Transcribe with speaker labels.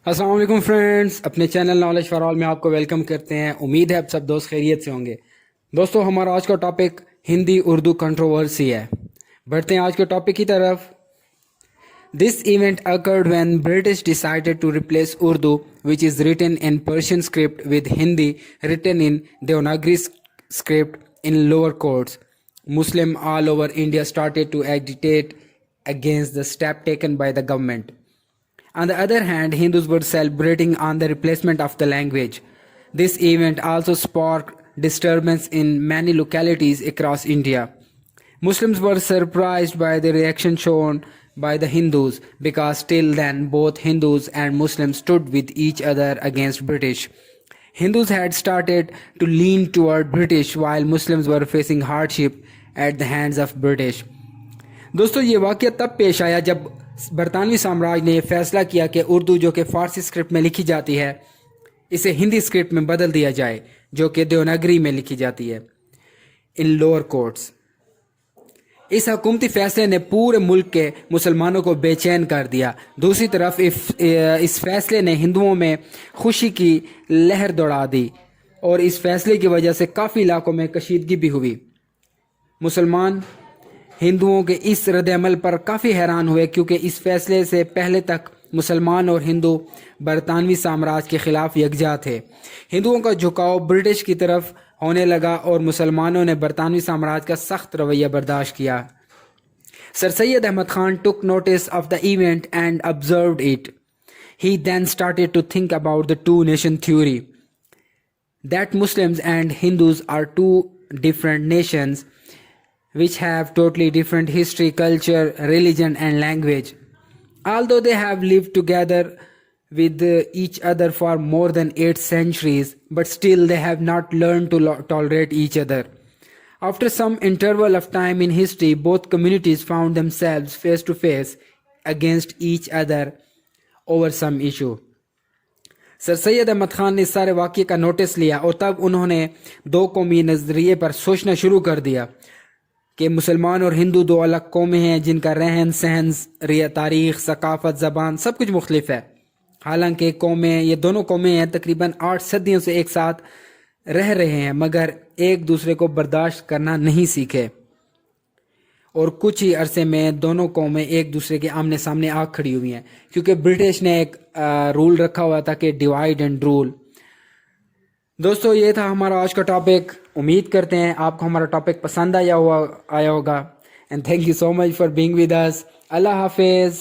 Speaker 1: अस्सलाम वालेकुम फ्रेंड्स, अपने चैनल नॉलेज फॉर ऑल में आपको वेलकम करते हैं। उम्मीद है आप सब दोस्त खैरियत से होंगे। दोस्तों, हमारा आज का टॉपिक हिंदी उर्दू कंट्रोवर्सी है। बढ़ते हैं आज के टॉपिक की तरफ। This event occurred when British decided to replace Urdu, which is written in Persian script, with Hindi written in Devanagari script in lower courts. Muslim all over India started to agitate against the step taken by the government. On the other hand, Hindus were celebrating on the replacement of the language. This event also sparked disturbance in many localities across India. Muslims were surprised by the reaction shown by the Hindus because till then both Hindus and Muslims stood with each other against British. Hindus had started to lean toward British while Muslims were facing hardship at the hands of British. दोस्तों, ये वाक़या तब पेश आया जब बरतानवी साम्राज्य ने यह फैसला किया कि उर्दू जो कि फ़ारसी स्क्रिप्ट में लिखी जाती है, इसे हिंदी स्क्रिप्ट में बदल दिया जाए जो कि देवनागरी में लिखी जाती है इन लोअर कोर्ट्स। इस हुकूमती फैसले ने पूरे मुल्क के मुसलमानों को बेचैन कर दिया। दूसरी तरफ इस फैसले ने हिंदुओं में खुशी की लहर दौड़ा दी और इस फैसले की वजह से काफ़ी इलाकों में कशीदगी भी हुई। मुसलमान हिंदुओं के इस रद्द-ए-अमल पर काफ़ी हैरान हुए क्योंकि इस फैसले से पहले तक मुसलमान और हिंदू बरतानवी साम्राज्य के ख़िलाफ़ यकजा थे। हिंदुओं का झुकाव ब्रिटिश की तरफ होने लगा और मुसलमानों ने बरतानवी साम्राज्य का सख्त रवैया बर्दाश्त किया। Sir Syed Ahmad Khan took notice of the event and observed it. He then started to think about the two-nation theory, that Muslims and Hindus are two different nations which have totally different history, culture, religion and language. Although they have lived together with each other for more than 8 centuries, but still they have not learned to tolerate each other. After some interval of time in history, both communities found themselves face to face against each other over some issue. Sir Syed Ahmad Khan ने इस सारे वाक़ये का notice लिया और तब उन्होंने दो कौमी नज़रिए पर सोचना शुरू कर दिया कि मुसलमान और हिंदू दो अलग कौमें हैं जिनका रहन सहन, तारीख़, सकाफ़त, ज़बान सब कुछ मुख्तलिफ है। हालांकि ये दोनों कौमें हैं तकरीबन 8 सदियों से एक साथ रह रहे हैं मगर एक दूसरे को बर्दाश्त करना नहीं सीखे और कुछ ही अरसे में दोनों कौमें एक दूसरे के आमने सामने आ खड़ी हुई हैं क्योंकि ब्रिटिश ने एक रूल रखा हुआ था कि डिवाइड एंड रूल। दोस्तों, ये था हमारा आज का टॉपिक। उम्मीद करते हैं आपको हमारा टॉपिक पसंद आया होगा and thank you so much for being with us. अल्लाह हाफिज़।